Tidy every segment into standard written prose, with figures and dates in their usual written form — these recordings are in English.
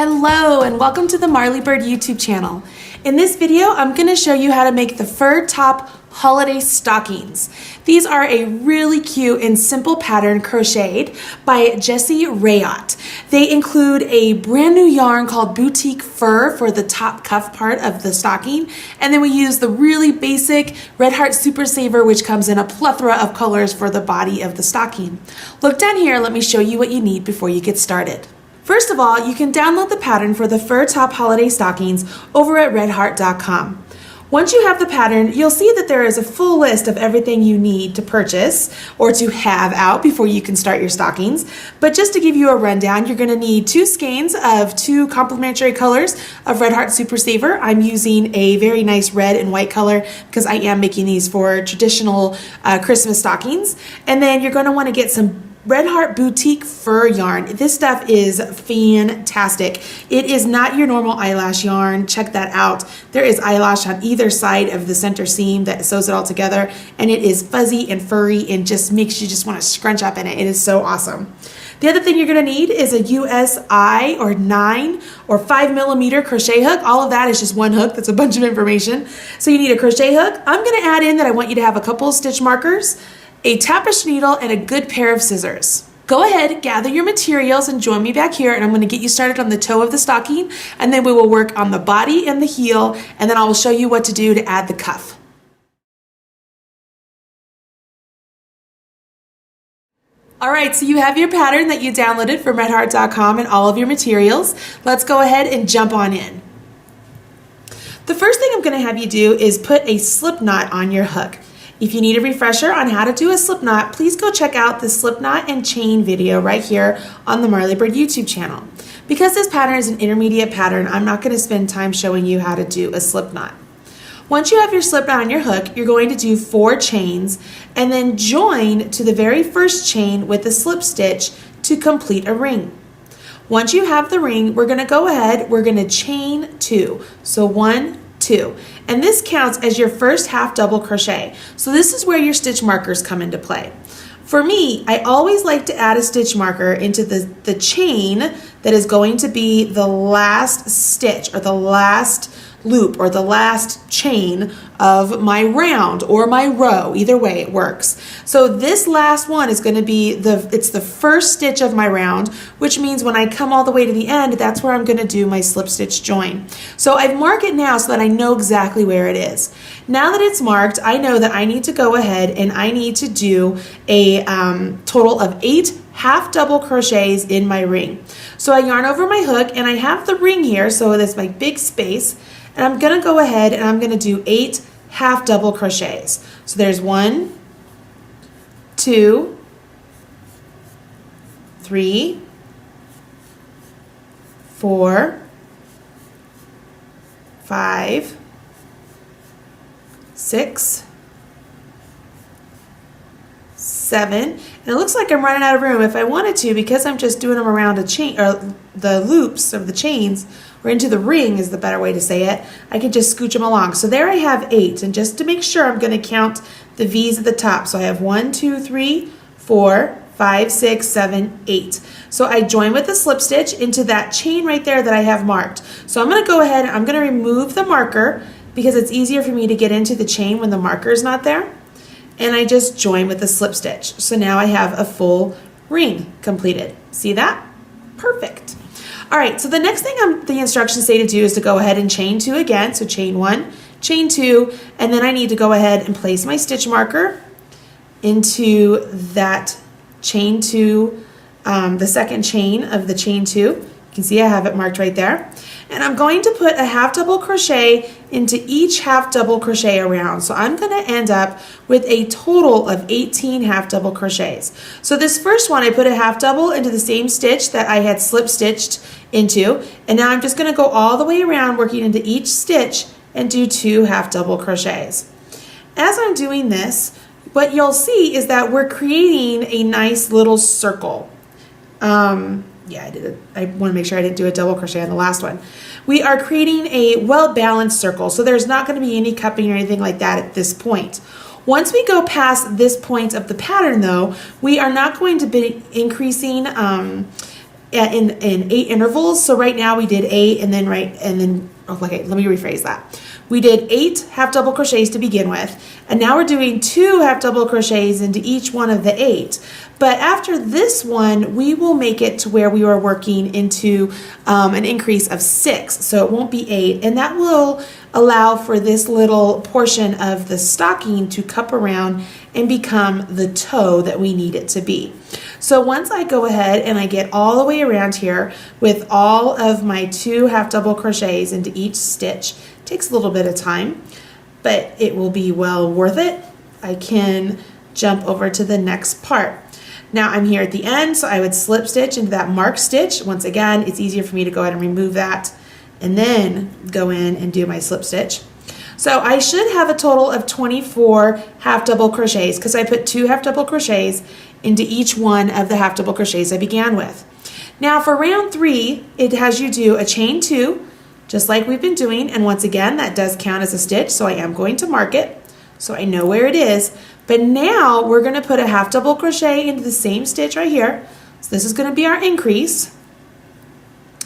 Hello and welcome to the Marley Bird YouTube channel. In this video, I'm going to show you how to make the fur top holiday stockings. These are a really cute and simple pattern crocheted by Jessie Rayott. They include a brand new yarn called Boutique Fur for the top cuff part of the stocking, and then we use the really basic Red Heart Super Saver, which comes in a plethora of colors for the body of the stocking. Look down here, let me show you what you need before you get started. First of all, you can download the pattern for the fur top holiday stockings over at redheart.com. Once you have the pattern, you'll see that there is a full list of everything you need to purchase or to have out before you can start your stockings. But just to give you a rundown, you're going to need 2 skeins of 2 complementary colors of Red Heart Super Saver. I'm using a very nice red and white color because I am making these for traditional Christmas stockings. And then you're going to want to get some Red Heart Boutique Fur yarn. This stuff is fantastic. It is not your normal eyelash yarn. Check that out. There is eyelash on either side of the center seam that sews it all together, and it is fuzzy and furry and just makes you just want to scrunch up in it. It is so awesome. The other thing you're going to need is a USI or 9 or 5 millimeter crochet hook. All of that is just one hook. That's a bunch of information. So you need a crochet hook. I'm going to add in that I want you to have a couple of stitch markers, a tapestry needle, and a good pair of scissors. Go ahead, gather your materials and join me back here, and I'm going to get you started on the toe of the stocking, and then we will work on the body and the heel, and then I will show you what to do to add the cuff. All right, so you have your pattern that you downloaded from redheart.com and all of your materials. Let's go ahead and jump on in. The first thing I'm going to have you do is put a slip knot on your hook. If you need a refresher on how to do a slip knot, please go check out the slip knot and chain video right here on the Marley Bird YouTube channel. Because this pattern is an intermediate pattern, I'm not going to spend time showing you how to do a slip knot. Once you have your slip knot on your hook, you're going to do 4 chains and then join to the very first chain with a slip stitch to complete a ring. Once you have the ring, we're going to go ahead, we're going to chain 2. So 1, 2. And this counts as your first half double crochet. So this is where your stitch markers come into play. For me, I always like to add a stitch marker into the chain that is going to be the last stitch or the last loop or the last chain of my round or my row. Either way it works. So this last one is going to be it's the first stitch of my round, which means when I come all the way to the end, that's where I'm going to do my slip stitch join. So I've marked it now so that I know exactly where it is. Now that it's marked, I know that I need to go ahead and I need to do a total of 8 half double crochets in my ring. So I yarn over my hook and I have the ring here, so that's my big space. And I'm going to go ahead and I'm going to do 8 half double crochets. So there's 1, 2, 3, 4, 5, 6, 7, and it looks like I'm running out of room. If I wanted to, because I'm just doing them around a chain, or the loops of the chains, or into the ring is the better way to say it, I can just scooch them along. So there I have 8, and just to make sure, I'm going to count the V's at the top. So I have 1, 2, 3, 4, 5, 6, 7, 8. So I join with a slip stitch into that chain right there that I have marked. So I'm going to go ahead and I'm going to remove the marker because it's easier for me to get into the chain when the marker is not there. And I just join with a slip stitch. So now I have a full ring completed. See that? Perfect. All right, so the next thing the instructions say to do is to go ahead and chain 2 again. So chain 1, chain 2, and then I need to go ahead and place my stitch marker into that chain 2, the second chain of the chain 2. You can see I have it marked right there. And I'm going to put a half double crochet into each half double crochet around. So I'm going to end up with a total of 18 half double crochets. So this first one, I put a half double into the same stitch that I had slip stitched into. And now I'm just going to go all the way around working into each stitch and do 2 half double crochets. As I'm doing this, what you'll see is that we're creating a nice little circle. Yeah, I want to make sure I didn't do a double crochet on the last one. We are creating a well-balanced circle, so there's not going to be any cupping or anything like that at this point. Once we go past this point of the pattern, though, we are not going to be increasing in 8 intervals. So right now we did 8 and then okay, let me rephrase that. We did 8 half double crochets to begin with, and now we're doing 2 half double crochets into each one of the 8. But after this one, we will make it to where we are working into an increase of 6. So it won't be 8, and that will allow for this little portion of the stocking to cup around and become the toe that we need it to be. So once I go ahead and I get all the way around here with all of my 2 half double crochets into each stitch, it takes a little bit of time, but it will be well worth it. I can jump over to the next part. Now I'm here at the end, so I would slip stitch into that marked stitch. Once again, it's easier for me to go ahead and remove that and then go in and do my slip stitch. So I should have a total of 24 half double crochets because I put 2 half double crochets into each one of the half double crochets I began with. Now for round 3, it has you do a chain 2, just like we've been doing, and once again that does count as a stitch, so I am going to mark it so I know where it is. But now we're going to put a half double crochet into the same stitch right here. So this is going to be our increase.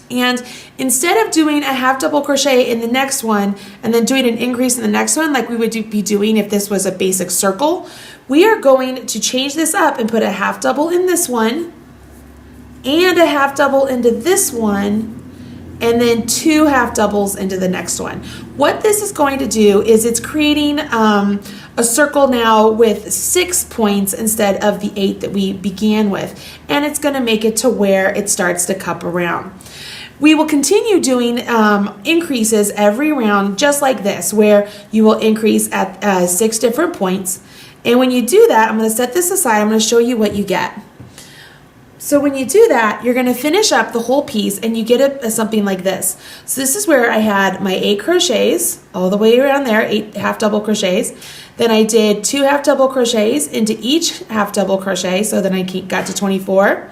And instead of doing a half double crochet in the next one and then doing an increase in the next one like we would be doing if this was a basic circle, we are going to change this up and put a half double in this one and a half double into this one and then 2 half doubles into the next one. What this is going to do is it's creating a circle now with 6 points instead of the 8 that we began with, and it's going to make it to where it starts to cup around. We will continue doing increases every round just like this, where you will increase at 6 different points. And when you do that, I'm going to set this aside. I'm going to show you what you get. So when you do that, you're going to finish up the whole piece and you get something like this. So this is where I had my 8 crochets all the way around there, 8 half double crochets. Then I did 2 half double crochets into each half double crochet, so then I got to 24.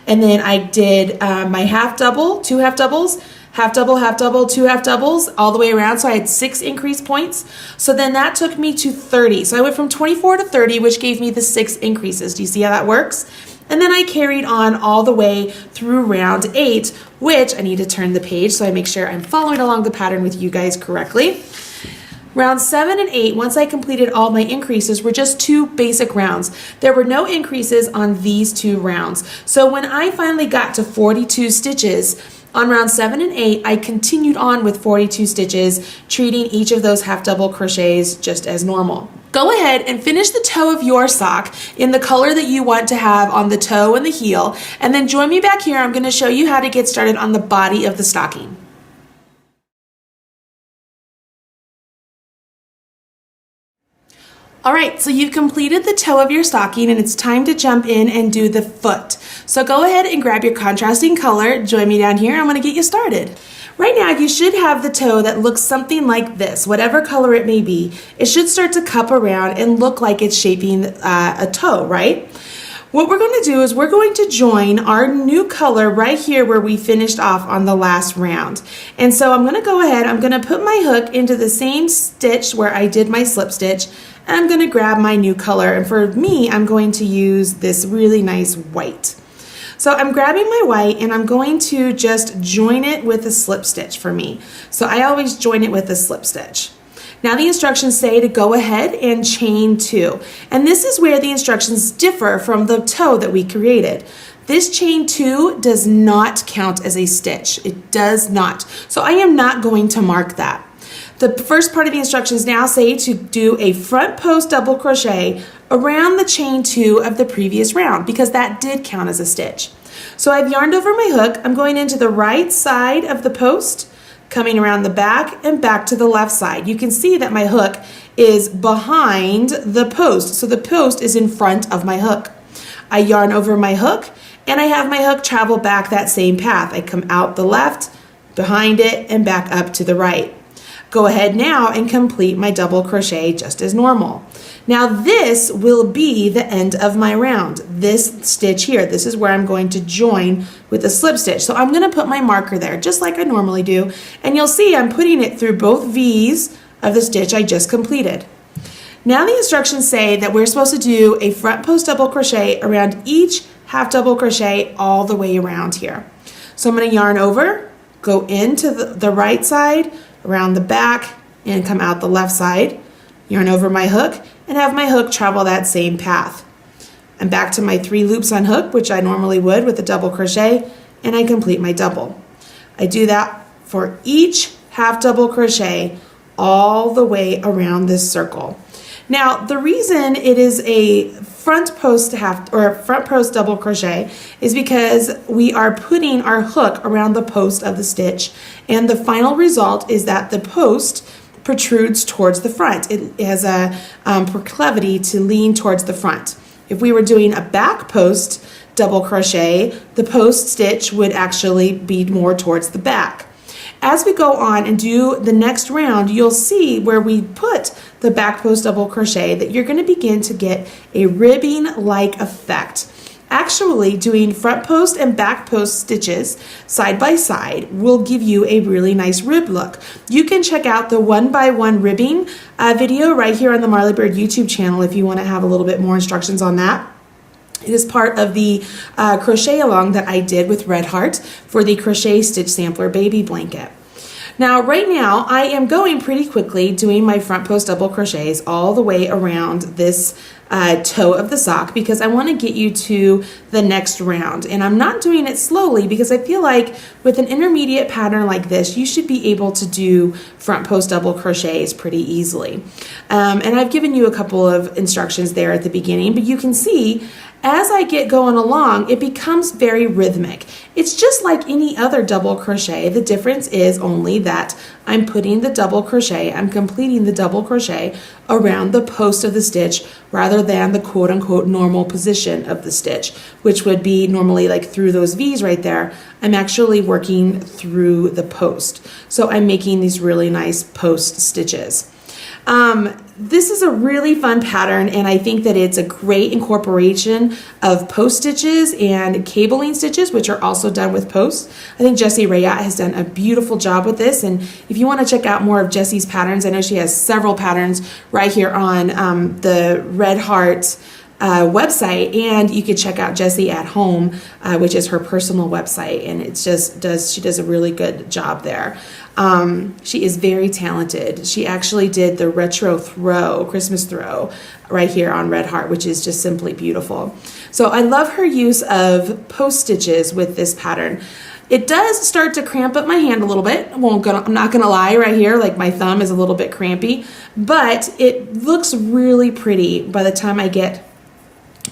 And then I did my half double, 2 half doubles, half double, 2 half doubles, all the way around. So I had 6 increase points. So then that took me to 30. So I went from 24 to 30, which gave me the 6 increases. Do you see how that works? And then I carried on all the way through round 8, which I need to turn the page so I make sure I'm following along the pattern with you guys correctly. Round 7 and 8, once I completed all my increases, were just 2 basic rounds. There were no increases on these 2 rounds. So when I finally got to 42 stitches on round 7 and 8, I continued on with 42 stitches, treating each of those half double crochets just as normal. Go ahead and finish the toe of your sock in the color that you want to have on the toe and the heel, and then join me back here. I'm going to show you how to get started on the body of the stocking. All right, so you've completed the toe of your stocking and it's time to jump in and do the foot. So go ahead and grab your contrasting color. Join me down here. I'm going to get you started. Right now, you should have the toe that looks something like this, whatever color it may be. It should start to cup around and look like it's shaping a toe, right? What we're going to do is we're going to join our new color right here where we finished off on the last round. And so I'm going to go ahead, I'm going to put my hook into the same stitch where I did my slip stitch, and I'm going to grab my new color. And for me, I'm going to use this really nice white. So I'm grabbing my white and I'm going to just join it with a slip stitch for me. So I always join it with a slip stitch. Now the instructions say to go ahead and chain 2. And this is where the instructions differ from the toe that we created. This chain 2 does not count as a stitch. It does not. So I am not going to mark that. The first part of the instructions now say to do a front post double crochet around the chain 2 of the previous round because that did count as a stitch. So I've yarned over my hook. I'm going into the right side of the post, coming around the back and back to the left side. You can see that my hook is behind the post. So the post is in front of my hook. I yarn over my hook and I have my hook travel back that same path. I come out the left, behind it, and back up to the right. Go ahead now and complete my double crochet just as normal. Now this will be the end of my round. This stitch here, this is where I'm going to join with a slip stitch. So I'm going to put my marker there just like I normally do, and you'll see I'm putting it through both V's of the stitch I just completed. Now the instructions say that we're supposed to do a front post double crochet around each half double crochet all the way around here. So I'm going to yarn over, go into the right side, around the back, and come out the left side, yarn over my hook, and have my hook travel that same path. I'm back to my 3 loops on hook, which I normally would with a double crochet, and I complete my double. I do that for each half double crochet all the way around this circle. Now, the reason it is a front post double crochet is because we are putting our hook around the post of the stitch, and the final result is that the post protrudes towards the front. It has a proclivity to lean towards the front. If we were doing a back post double crochet, the post stitch would actually be more towards the back. As we go on and do the next round, you'll see where we put the back post double crochet that you're going to begin to get a ribbing-like effect. Actually, doing front post and back post stitches side by side will give you a really nice rib look. You can check out the 1x1 ribbing video right here on the Marley Bird YouTube channel if you want to have a little bit more instructions on that. It is part of the crochet along that I did with Red Heart for the Crochet Stitch Sampler Baby Blanket. Now, right now, I am going pretty quickly doing my front post double crochets all the way around this toe of the sock because I want to get you to the next round. And I'm not doing it slowly because I feel like with an intermediate pattern like this, you should be able to do front post double crochets pretty easily. And I've given you a couple of instructions there at the beginning, but you can see as I get going along, it becomes very rhythmic. It's just like any other double crochet. The difference is only that I'm putting the double crochet, I'm completing the double crochet around the post of the stitch rather than the quote unquote normal position of the stitch, which would be normally like through those V's right there. I'm actually working through the post. So I'm making these really nice post stitches. This is a really fun pattern, and I think that it's a great incorporation of post stitches and cabling stitches, which are also done with posts. I think Jessie Rayat has done a beautiful job with this, and if you want to check out more of Jessie's patterns, I know she has several patterns right here on the Red Heart website, and you could check out Jessie at Home, which is her personal website, and it's just she does a really good job there. She is very talented. She actually did the retro throw, Christmas throw, right here on Red Heart, which is just simply beautiful. So I love her use of post stitches with this pattern. It does start to cramp up my hand a little bit. I'm not gonna lie, right here, like my thumb is a little bit crampy, but it looks really pretty by the time I get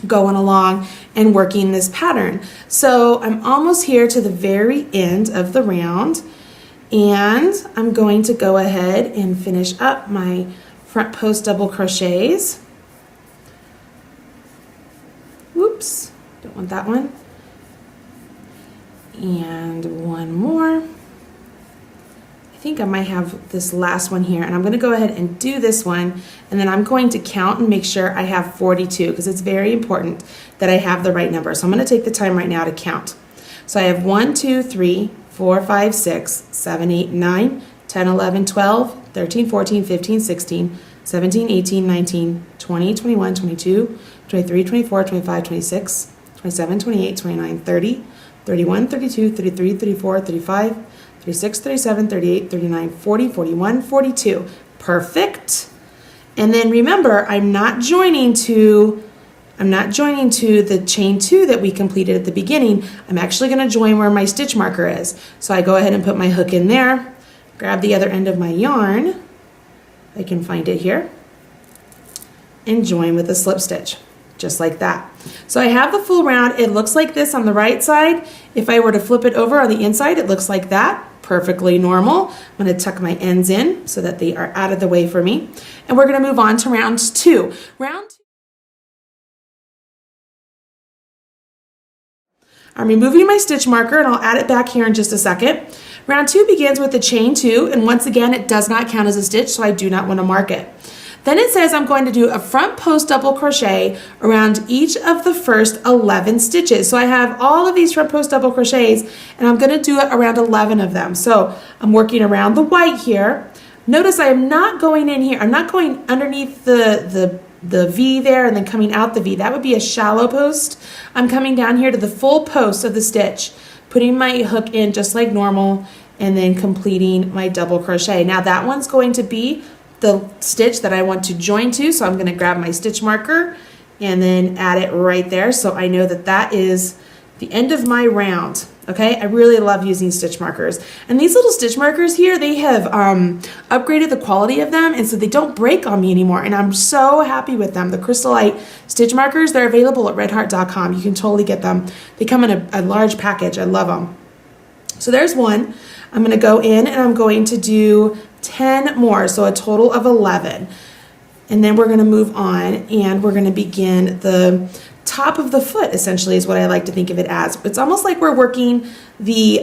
going along and working this pattern. So I'm almost here to the very end of the round, and I'm going to go ahead and finish up my front post double crochets. Whoops, don't want that one. And one more. I think I might have this last one here, and I'm going to go ahead and do this one, and then I'm going to count and make sure I have 42 because it's very important that I have the right number. So I'm going to take the time right now to count. So I have 1, 2, 3, 4, 5, 6, 7, 8, 9, 10, 11, 12, 13, 14, 15, 16, 17, 18, 19, 20, 21, 22, 23, 24, 25, 26, 27, 28, 29, 30, 31, 32, 33, 34, 35, 36, 37, 38, 39, 40, 41, 42. Perfect. And then remember, I'm not joining to the chain 2 that we completed at the beginning. I'm actually going to join where my stitch marker is. So I go ahead and put my hook in there, grab the other end of my yarn, I can find it here, and join with a slip stitch, just like that. So I have the full round. It looks like this on the right side. If I were to flip it over on the inside, it looks like that. Perfectly normal. I'm going to tuck my ends in so that they are out of the way for me. And we're going to move on to round 2. I'm removing my stitch marker, and I'll add it back here in just a second. Round 2 begins with the chain 2, and once again, it does not count as a stitch, so I do not want to mark it. Then it says I'm going to do a front post double crochet around each of the first 11 stitches. So I have all of these front post double crochets, and I'm going to do it around 11 of them. So I'm working around the white here. Notice I am not going in here. I'm not going underneath the the V there and then coming out the V. That would be a shallow post. I'm coming down here to the full post of the stitch, putting my hook in just like normal, and then completing my double crochet. Now that one's going to be the stitch that I want to join to, so I'm going to grab my stitch marker and then add it right there, so I know that that is the end of my round. Okay, I really love using stitch markers, and these little stitch markers here, they have upgraded the quality of them, and so they don't break on me anymore, and I'm so happy with them. The Crystalite stitch markers, they're available at redheart.com. You can totally get them. They come in a large package. I love them. So there's one. I'm going to go in and I'm going to do 10 more, so a total of 11. And then we're going to move on and we're going to begin the top of the foot, essentially, is what I like to think of it as. It's almost like we're working the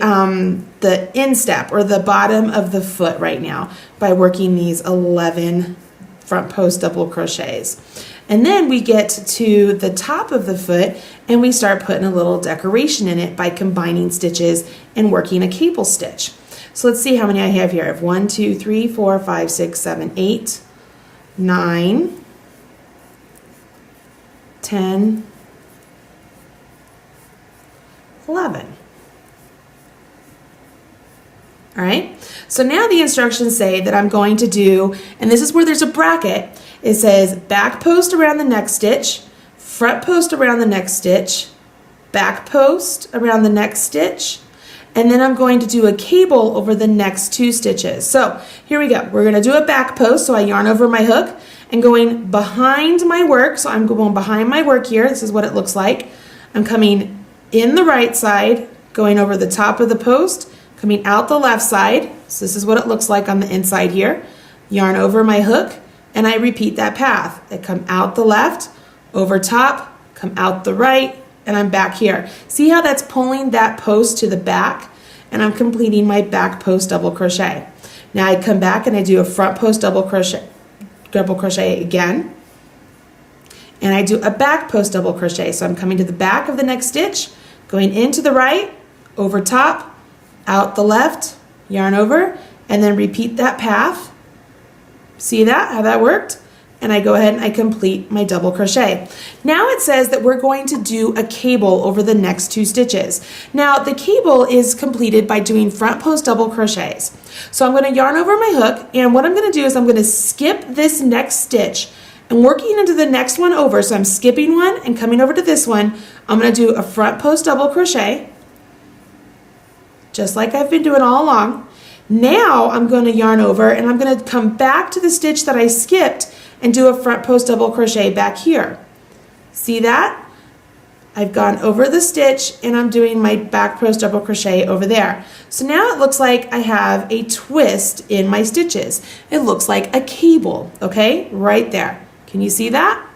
instep or the bottom of the foot right now by working these 11 front post double crochets. And then we get to the top of the foot and we start putting a little decoration in it by combining stitches and working a cable stitch. So let's see how many I have here. I have 1, 2, 3, 4, 5, 6, 7, 8, 9, 10, 11. All right, so now the instructions say that I'm going to do, and this is where there's a bracket, it says back post around the next stitch, front post around the next stitch, back post around the next stitch, and then I'm going to do a cable over the next 2 stitches. So here we go. We're going to do a back post, so I yarn over my hook and going behind my work. So I'm going behind my work here. This is what it looks like. I'm coming in the right side, going over the top of the post, coming out the left side. So this is what it looks like on the inside here. Yarn over my hook, and I repeat that path. I come out the left, over top, come out the right, and I'm back here. See how that's pulling that post to the back, and I'm completing my back post double crochet. Now I come back and I do a front post double crochet again, and I do a back post double crochet. So I'm coming to the back of the next stitch, going into the right, over top, out the left, yarn over, and then repeat that path. See that, how that worked? And I go ahead and I complete my double crochet. Now it says that we're going to do a cable over the next 2 stitches. Now the cable is completed by doing front post double crochets. So I'm going to yarn over my hook, and what I'm going to do is I'm going to skip this next stitch and working into the next one over. So I'm skipping one and coming over to this one. I'm going to do a front post double crochet, just like I've been doing all along. Now I'm going to yarn over and I'm going to come back to the stitch that I skipped and do a front post double crochet back here. See that? I've gone over the stitch and I'm doing my back post double crochet over there. So now it looks like I have a twist in my stitches. It looks like a cable, okay? Right there. Can you see that?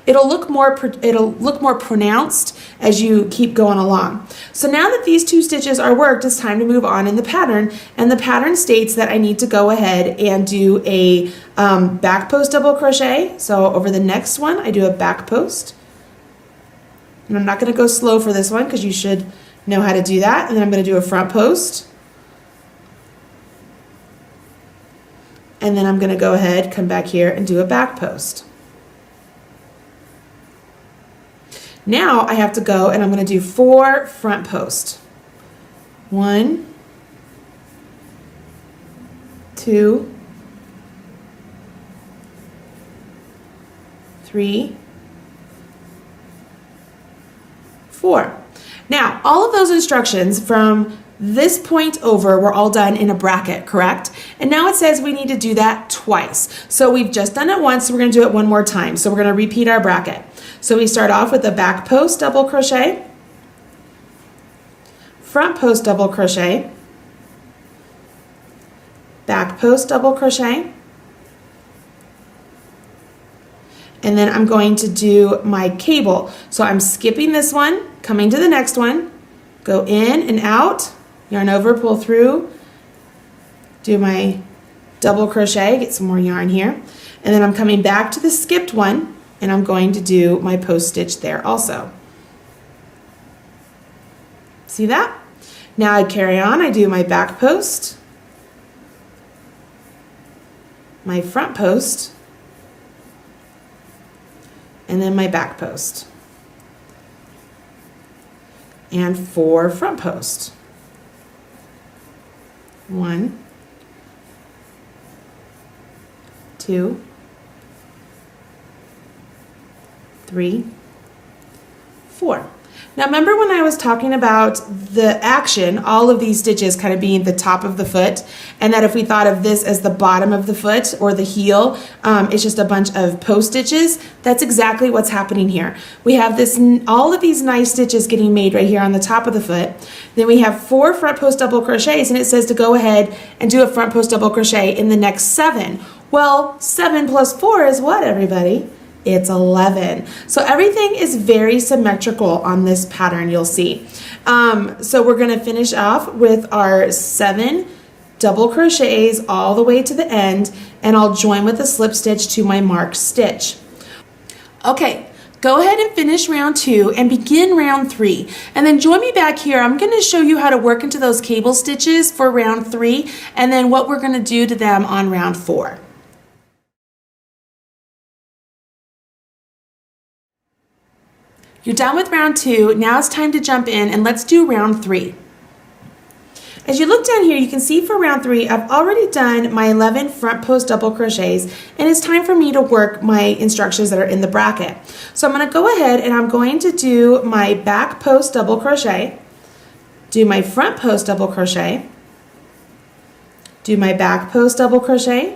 It'll look more pronounced as you keep going along. So now that these 2 stitches are worked, it's time to move on in the pattern. And the pattern states that I need to go ahead and do a back post double crochet. So over the next one, I do a back post. And I'm not going to go slow for this one because you should know how to do that. And then I'm going to do a front post. And then I'm going to go ahead, come back here and do a back post. Now I have to go and I'm going to do 4 front posts. 1, 2, 3, 4. Now all of those instructions from this point over were all done in a bracket, correct? And now it says we need to do that twice. So we've just done it once, so we're going to do it one more time. So we're going to repeat our bracket. So we start off with a back post double crochet, front post double crochet, back post double crochet, and then I'm going to do my cable. So I'm skipping this one, coming to the next one, go in and out, yarn over, pull through, do my double crochet, get some more yarn here, and then I'm coming back to the skipped one, and I'm going to do my post stitch there also. See that? Now I carry on, I do my back post, my front post, and then my back post, and 4 front post. 1, 2, 3, 4. Now remember when I was talking about the action, all of these stitches kind of being the top of the foot, and that if we thought of this as the bottom of the foot or the heel, it's just a bunch of post stitches. That's exactly what's happening here. We have all of these nice stitches getting made right here on the top of the foot. Then we have 4 front post double crochets, and it says to go ahead and do a front post double crochet in the next 7. Well, 7 plus 4 is what, everybody? It's 11. So everything is very symmetrical on this pattern, you'll see. So we're going to finish off with our 7 double crochets all the way to the end, and I'll join with a slip stitch to my marked stitch. Okay, go ahead and finish round 2 and begin round 3. And then join me back here. I'm going to show you how to work into those cable stitches for round 3, and then what we're going to do to them on round 4. You're done with round 2. Now it's time to jump in and let's do round 3. As you look down here, you can see for round 3, I've already done my 11 front post double crochets, and it's time for me to work my instructions that are in the bracket. So I'm going to go ahead and I'm going to do my back post double crochet, do my front post double crochet, do my back post double crochet,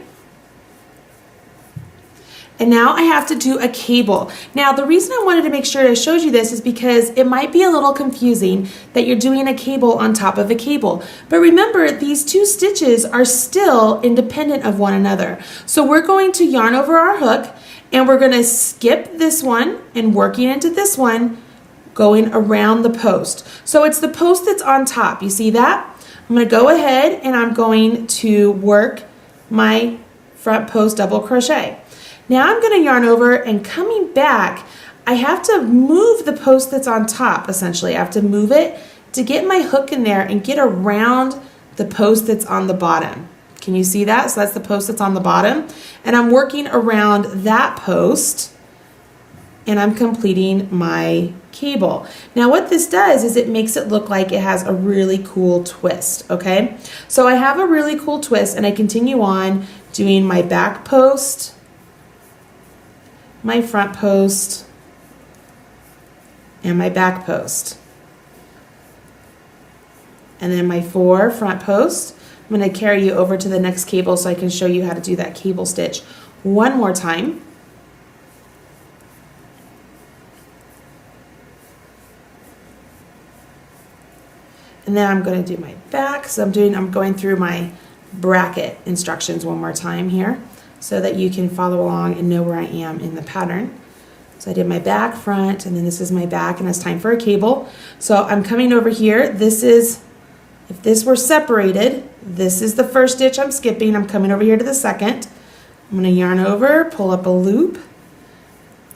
and now I have to do a cable. Now the reason I wanted to make sure I showed you this is because it might be a little confusing that you're doing a cable on top of a cable. But remember, these 2 stitches are still independent of one another. So we're going to yarn over our hook, and we're going to skip this one and working into this one, going around the post. So it's the post that's on top. You see that? I'm going to go ahead and I'm going to work my front post double crochet. Now I'm going to yarn over, and coming back, I have to move the post that's on top, essentially. I have to move it to get my hook in there and get around the post that's on the bottom. Can you see that? So that's the post that's on the bottom. And I'm working around that post, and I'm completing my cable. Now what this does is it makes it look like it has a really cool twist, okay? So I have a really cool twist, and I continue on doing my back post, my front post, and my back post. And then my 4 front posts. I'm going to carry you over to the next cable so I can show you how to do that cable stitch one more time. And then I'm going to do my back. So I'm going through my bracket instructions one more time here, so that you can follow along and know where I am in the pattern. So I did my back, front, and then this is my back, and it's time for a cable. So I'm coming over here. This is, if this were separated, this is the first stitch I'm skipping. I'm coming over here to the second. I'm going to yarn over, pull up a loop,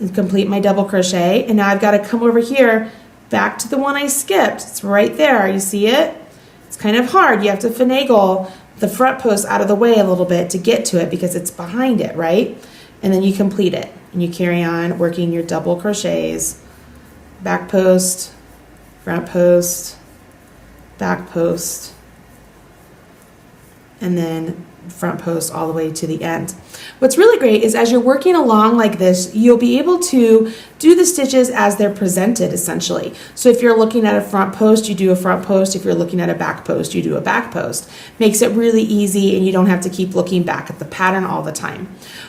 and complete my double crochet. And now I've got to come over here back to the one I skipped. It's right there. You see it? It's kind of hard. You have to finagle the front post out of the way a little bit to get to it because it's behind it, right? And then you complete it and you carry on working your double crochets, back post, front post, back post, and then front post all the way to the end. What's really great is as you're working along like this, you'll be able to do the stitches as they're presented, essentially. So if you're looking at a front post, you do a front post. If you're looking at a back post, you do a back post. Makes it really easy, and you don't have to keep looking back at the pattern all the time.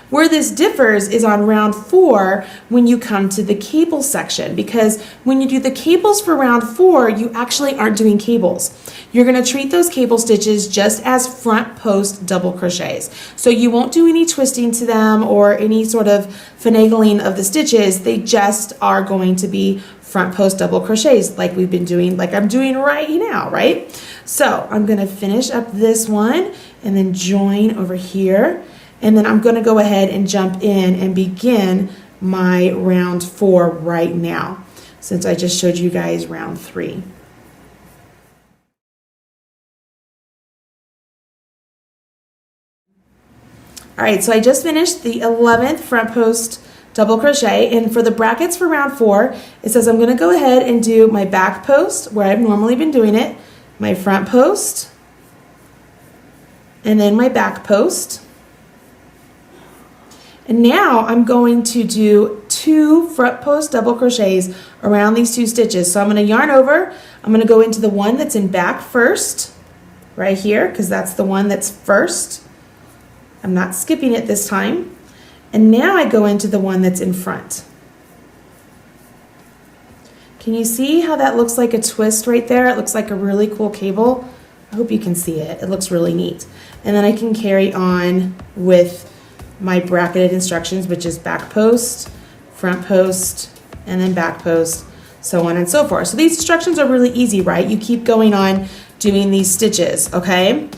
Where this differs is on round 4 when you come to the cable section, because when you do the cables for round 4, you actually aren't doing cables. You're going to treat those cable stitches just as front post double crochets. So you won't do any twisting to them or any sort of finagling of the stitches. They just are going to be front post double crochets like we've been doing, like I'm doing right now, right? So I'm going to finish up this one and then join over here. And then I'm going to go ahead and jump in and begin my round 4 right now, since I just showed you guys round 3. All right, so I just finished the 11th front post double crochet. And for the brackets for round 4, it says I'm going to go ahead and do my back post where I've normally been doing it, my front post, and then my back post. And now I'm going to do 2 front post double crochets around these 2 stitches. So I'm going to yarn over. I'm going to go into the one that's in back first, right here, because that's the one that's first. I'm not skipping it this time. And now I go into the one that's in front. Can you see how that looks like a twist right there? It looks like a really cool cable. I hope you can see it. It looks really neat. And then I can carry on with my bracketed instructions, which is back post, front post, and then back post, so on and so forth. So these instructions are really easy, right? You keep going on doing these stitches, okay?